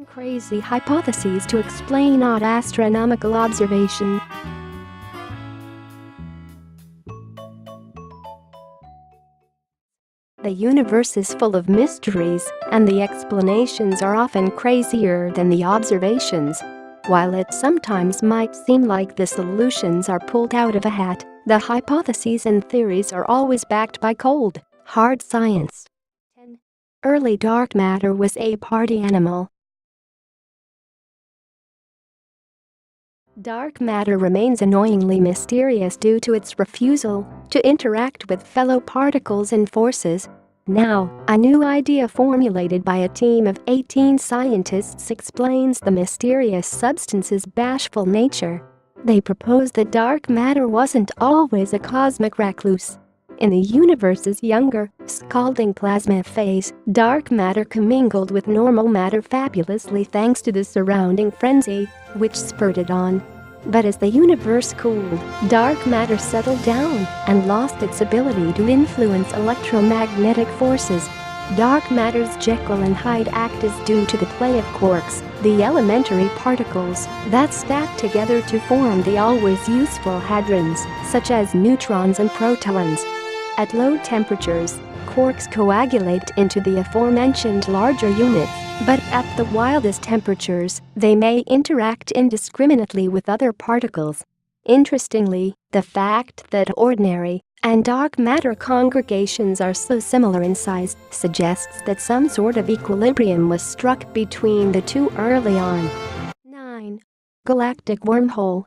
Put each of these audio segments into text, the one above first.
crazy hypotheses to explain odd astronomical observation. The universe is full of mysteries, and the explanations are often crazier than the observations. While it sometimes might seem like the solutions are pulled out of a hat, the hypotheses and theories are always backed by cold, hard science. 10. Early dark matter was a party animal. Dark matter remains annoyingly mysterious due to its refusal to interact with fellow particles and forces. Now, a new idea formulated by a team of 18 scientists explains the mysterious substance's bashful nature. They propose that dark matter wasn't always a cosmic recluse. In the universe's younger, scalding plasma phase, dark matter commingled with normal matter fabulously thanks to the surrounding frenzy, which spurted on. But as the universe cooled, dark matter settled down and lost its ability to influence electromagnetic forces. Dark matter's Jekyll and Hyde act is due to the play of quarks, the elementary particles that stack together to form the always useful hadrons, such as neutrons and protons. At low temperatures, quarks coagulate into the aforementioned larger units, but at the wildest temperatures, they may interact indiscriminately with other particles. Interestingly, the fact that ordinary and dark matter congregations are so similar in size suggests that some sort of equilibrium was struck between the two early on. 9. Galactic Wormhole.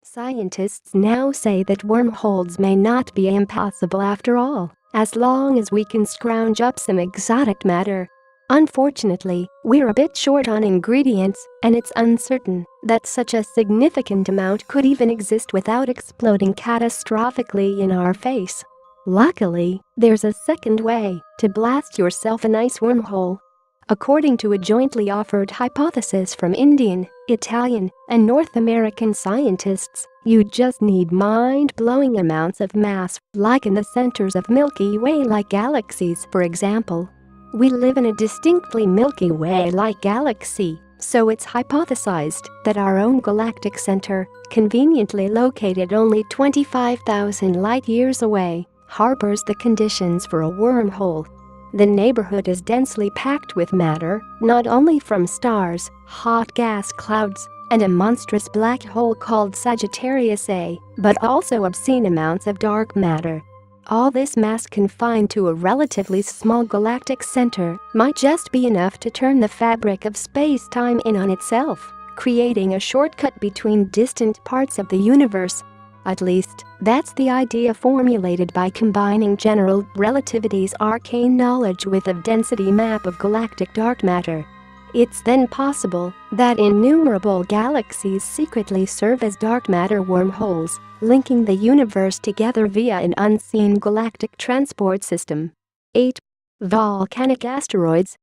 Scientists now say that wormholes may not be impossible after all, as long as we can scrounge up some exotic matter. Unfortunately, we're a bit short on ingredients, and it's uncertain that such a significant amount could even exist without exploding catastrophically in our face. Luckily, there's a second way to blast yourself a nice wormhole. According to a jointly offered hypothesis from Indian, Italian, and North American scientists, you just need mind-blowing amounts of mass, like in the centers of Milky Way-like galaxies, for example. We live in a distinctly Milky Way-like galaxy, so it's hypothesized that our own galactic center, conveniently located only 25,000 light-years away, harbors the conditions for a wormhole. The neighborhood is densely packed with matter, not only from stars, hot gas clouds, and a monstrous black hole called Sagittarius A, but also obscene amounts of dark matter. All this mass confined to a relatively small galactic center might just be enough to turn the fabric of space-time in on itself, creating a shortcut between distant parts of the universe. At least, that's the idea formulated by combining general relativity's arcane knowledge with a density map of galactic dark matter. It's then possible that innumerable galaxies secretly serve as dark matter wormholes, linking the universe together via an unseen galactic transport system. 8. Volcanic Asteroids.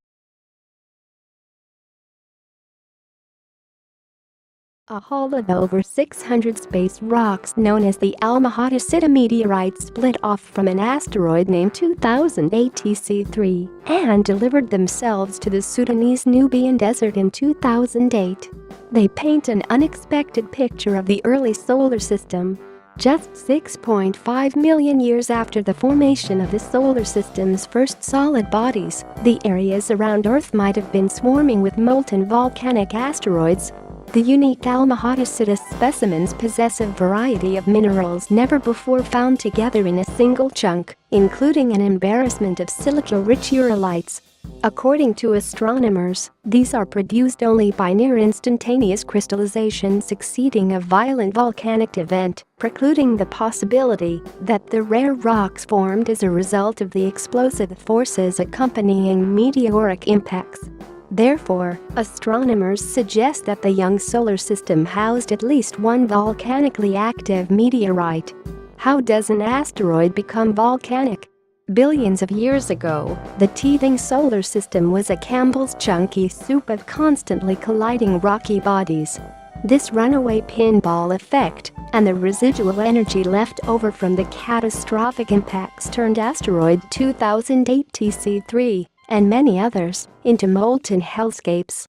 A haul of over 600 space rocks known as the Alma-Hattusita meteorite split off from an asteroid named 2008 TC3 and delivered themselves to the Sudanese Nubian desert in 2008. They paint an unexpected picture of the early solar system. Just 6.5 million years after the formation of the solar system's first solid bodies, the areas around Earth might have been swarming with molten volcanic asteroids. The unique Alma-Hattusita specimens possess a variety of minerals never before found together in a single chunk, including an embarrassment of silica-rich uralites. According to astronomers, these are produced only by near-instantaneous crystallization succeeding a violent volcanic event, precluding the possibility that the rare rocks formed as a result of the explosive forces accompanying meteoric impacts. Therefore, astronomers suggest that the young solar system housed at least one volcanically active meteorite. How does an asteroid become volcanic? Billions of years ago, the teething solar system was a Campbell's chunky soup of constantly colliding rocky bodies. This runaway pinball effect and the residual energy left over from the catastrophic impacts turned asteroid 2008 TC3 and many others into molten hellscapes.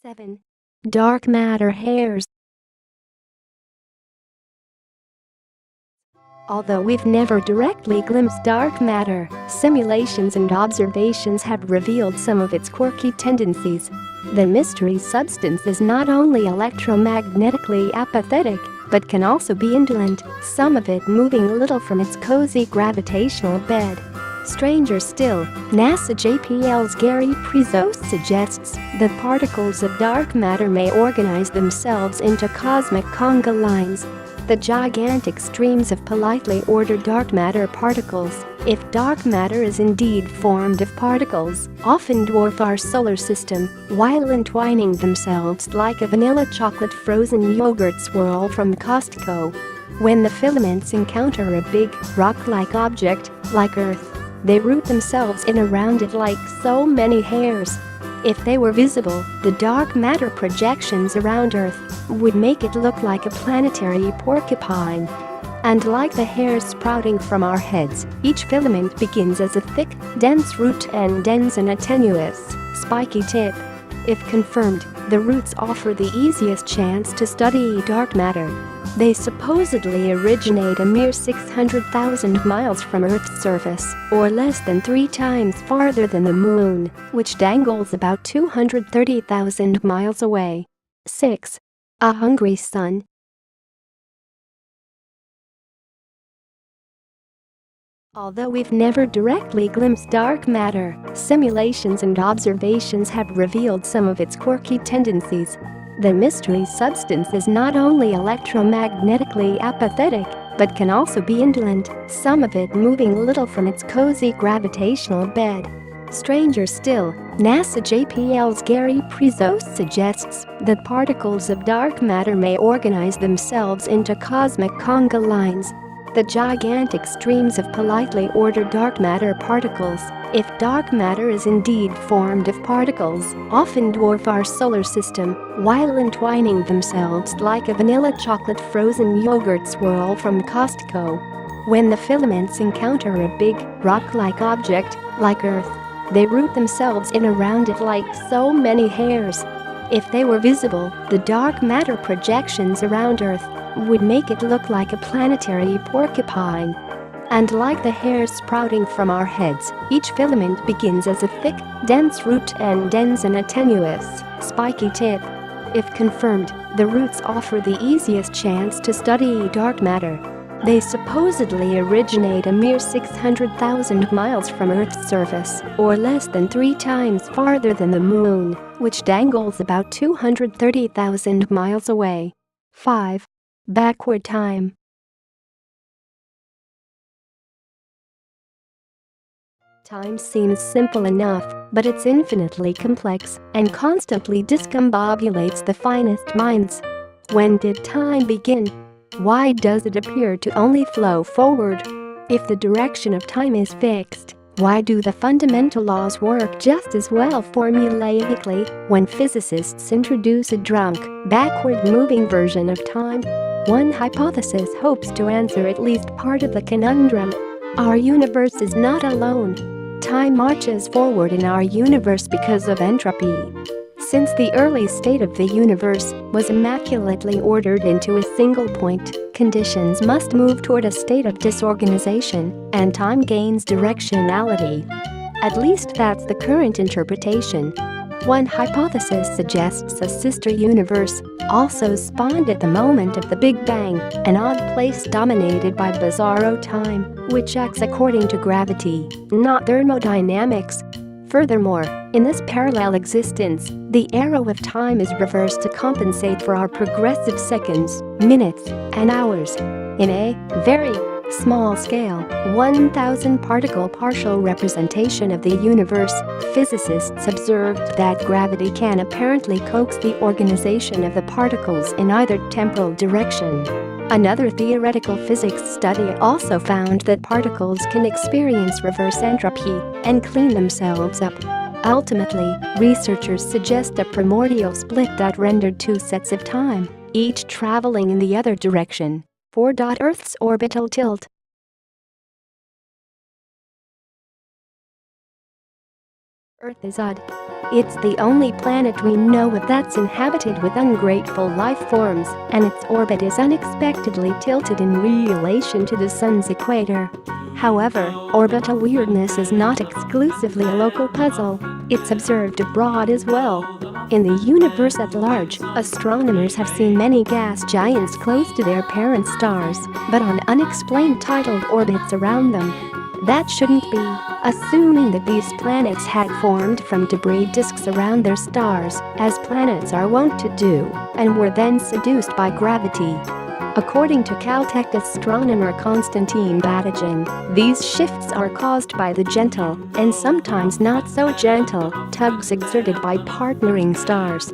7. Dark matter hairs. Although we've never directly glimpsed dark matter, simulations and observations have revealed some of its quirky tendencies. The mystery substance is not only electromagnetically apathetic, but can also be indolent, some of it moving little from its cozy gravitational bed. Stranger still, NASA JPL's Gary Prezos suggests that particles of dark matter may organize themselves into cosmic conga lines. The gigantic streams of politely ordered dark matter particles, if dark matter is indeed formed of particles, often dwarf our solar system while entwining themselves like a vanilla chocolate frozen yogurt swirl from Costco. When the filaments encounter a big, rock-like object, like Earth, they root themselves in around it like so many hairs. If they were visible, the dark matter projections around Earth would make it look like a planetary porcupine. And like the hairs sprouting from our heads, each filament begins as a thick, dense root and ends in a tenuous, spiky tip. If confirmed, the roots offer the easiest chance to study dark matter. They supposedly originate a mere 600,000 miles from Earth's surface, or less than 3 times farther than the Moon, which dangles about 230,000 miles away. 6. A hungry sun. Although we've never directly glimpsed dark matter, simulations and observations have revealed some of its quirky tendencies. The mystery substance is not only electromagnetically apathetic, but can also be indolent, some of it moving little from its cozy gravitational bed. Stranger still, NASA JPL's Gary Prezos suggests that particles of dark matter may organize themselves into cosmic conga lines. The gigantic streams of politely ordered dark matter particles, if dark matter is indeed formed of particles, often dwarf our solar system while entwining themselves like a vanilla chocolate frozen yogurt swirl from Costco. When the filaments encounter a big, rock-like object, like Earth, they root themselves in around it like so many hairs. If they were visible, the dark matter projections around Earth would make it look like a planetary porcupine. And like the hairs sprouting from our heads, each filament begins as a thick, dense root and ends in a tenuous, spiky tip. If confirmed, the roots offer the easiest chance to study dark matter. They supposedly originate a mere 600,000 miles from Earth's surface, or less than 3 times farther than the Moon, which dangles about 230,000 miles away. 5. Backward time. Time seems simple enough, but it's infinitely complex and constantly discombobulates the finest minds. When did time begin? Why does it appear to only flow forward? If the direction of time is fixed, why do the fundamental laws work just as well formulaically when physicists introduce a drunk, backward-moving version of time? One hypothesis hopes to answer at least part of the conundrum. Our universe is not alone. Time marches forward in our universe because of entropy. Since the early state of the universe was immaculately ordered into a single point, conditions must move toward a state of disorganization, and time gains directionality. At least that's the current interpretation. One hypothesis suggests a sister universe also spawned at the moment of the Big Bang, an odd place dominated by bizarro time, which acts according to gravity, not thermodynamics. Furthermore, in this parallel existence, the arrow of time is reversed to compensate for our progressive seconds, minutes, and hours. In a very small scale, 1,000 particle partial representation of the universe, physicists observed that gravity can apparently coax the organization of the particles in either temporal direction. Another theoretical physics study also found that particles can experience reverse entropy and clean themselves up. Ultimately, researchers suggest a primordial split that rendered 2 sets of time, each traveling in the other direction. 4. Earth's orbital tilt. Earth is odd. It's the only planet we know of that's inhabited with ungrateful life forms, and its orbit is unexpectedly tilted in relation to the Sun's equator. However, orbital weirdness is not exclusively a local puzzle, it's observed abroad as well. In the universe at large, astronomers have seen many gas giants close to their parent stars, but on unexplained tidal orbits around them. That shouldn't be, assuming that these planets had formed from debris disks around their stars, as planets are wont to do, and were then seduced by gravity. According to Caltech astronomer Konstantin Batygin, these shifts are caused by the gentle, and sometimes not so gentle, tugs exerted by partnering stars.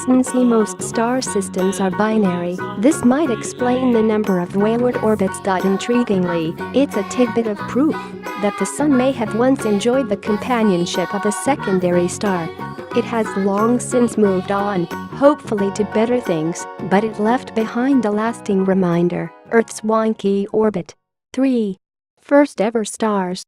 Since most star systems are binary, this might explain the number of wayward orbits. Intriguingly, it's a tidbit of proof that the Sun may have once enjoyed the companionship of a secondary star. It has long since moved on, hopefully to better things, but it left behind a lasting reminder: Earth's wonky orbit. 3. First ever stars.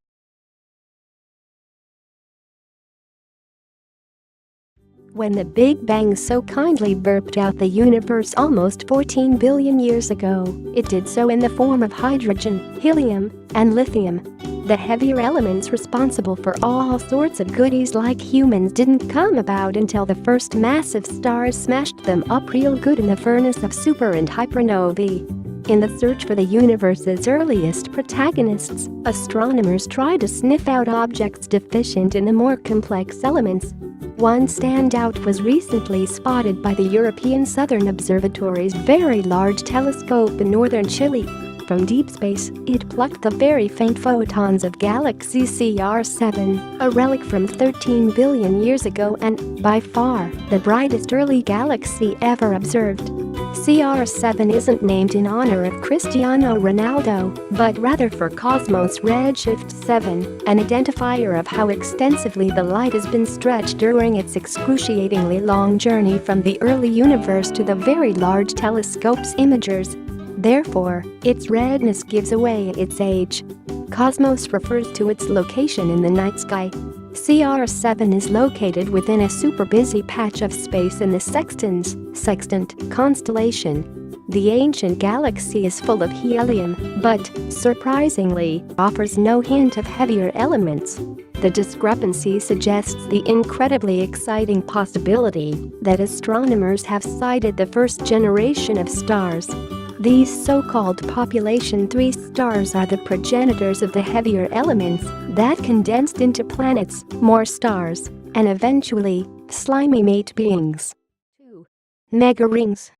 When the Big Bang so kindly burped out the universe almost 14 billion years ago, it did so in the form of hydrogen, helium, and lithium. The heavier elements responsible for all sorts of goodies like humans didn't come about until the first massive stars smashed them up real good in the furnace of super and hypernovae. In the search for the universe's earliest protagonists, astronomers try to sniff out objects deficient in the more complex elements. One standout was recently spotted by the European Southern Observatory's Very Large Telescope in northern Chile. From deep space, it plucked the very faint photons of galaxy CR7, a relic from 13 billion years ago and, by far, the brightest early galaxy ever observed. CR7 isn't named in honor of Cristiano Ronaldo, but rather for Cosmos Redshift 7, an identifier of how extensively the light has been stretched during its excruciatingly long journey from the early universe to the Very Large Telescope's imagers. Therefore, its redness gives away its age. Cosmos refers to its location in the night sky. CR7 is located within a super busy patch of space in the Sextant constellation. The ancient galaxy is full of helium, but, surprisingly, offers no hint of heavier elements. The discrepancy suggests the incredibly exciting possibility that astronomers have sighted the first generation of stars. These so-called population 3 stars are the progenitors of the heavier elements that condensed into planets, more stars, and eventually, slimy mate beings. 2. Mega rings.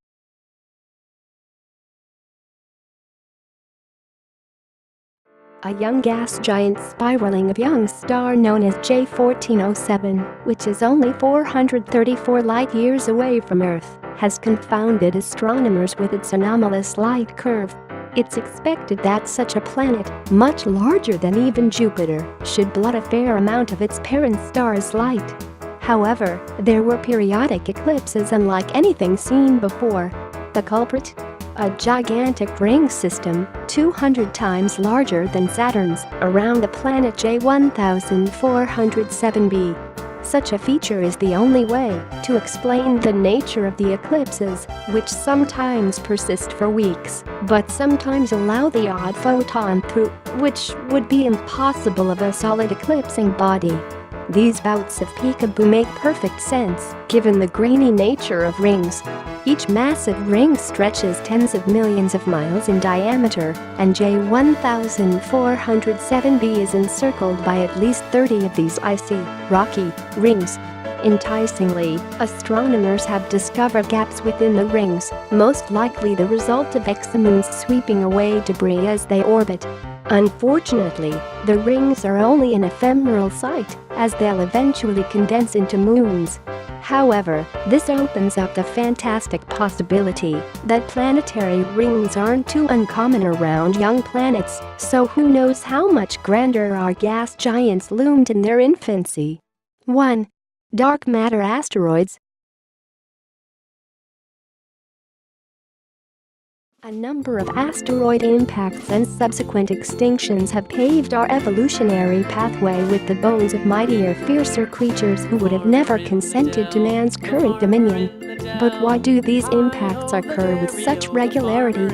A young gas giant spiraling a young star known as J1407, which is only 434 light-years away from Earth, has confounded astronomers with its anomalous light curve. It's expected that such a planet, much larger than even Jupiter, should blot a fair amount of its parent star's light. However, there were periodic eclipses unlike anything seen before. The culprit? A gigantic ring system, 200 times larger than Saturn's, around the planet J1407b. Such a feature is the only way to explain the nature of the eclipses, which sometimes persist for weeks, but sometimes allow the odd photon through, which would be impossible of a solid eclipsing body. These bouts of peekaboo make perfect sense, given the grainy nature of rings. Each massive ring stretches tens of millions of miles in diameter, and J1407b is encircled by at least 30 of these icy, rocky rings. Enticingly, astronomers have discovered gaps within the rings, most likely the result of exomoons sweeping away debris as they orbit. Unfortunately, the rings are only an ephemeral sight, as they'll eventually condense into moons. However, this opens up the fantastic possibility that planetary rings aren't too uncommon around young planets, so who knows how much grander our gas giants loomed in their infancy. 1. Dark matter asteroids. A number of asteroid impacts and subsequent extinctions have paved our evolutionary pathway with the bones of mightier, fiercer creatures who would have never consented to man's current dominion. But why do these impacts occur with such regularity?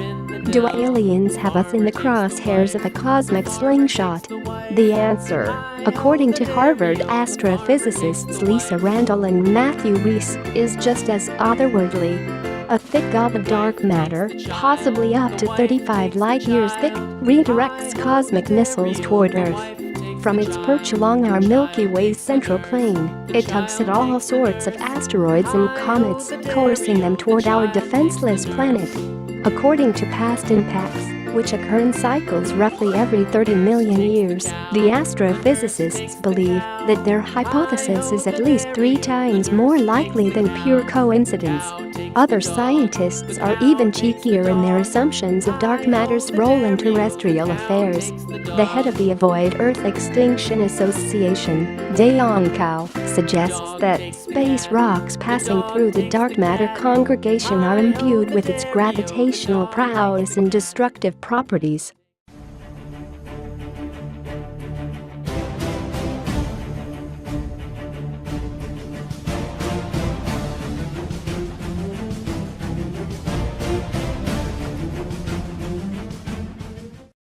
Do aliens have us in the crosshairs of a cosmic slingshot? The answer, according to Harvard astrophysicists Lisa Randall and Matthew Weiss, is just as otherworldly. A thick gob of dark matter, possibly up to 35 light-years thick, redirects cosmic missiles toward Earth. From its perch along our Milky Way's central plane, it tugs at all sorts of asteroids and comets, coercing them toward our defenseless planet. According to past impacts, which occur in cycles roughly every 30 million years, the astrophysicists believe that their hypothesis is at least 3 times more likely than pure coincidence. Other scientists are even cheekier in their assumptions of dark matter's role in terrestrial affairs. The head of the Avoid Earth Extinction Association, Dayon Kao, suggests that space rocks passing through the dark matter congregation are imbued with its gravitational prowess and destructive properties.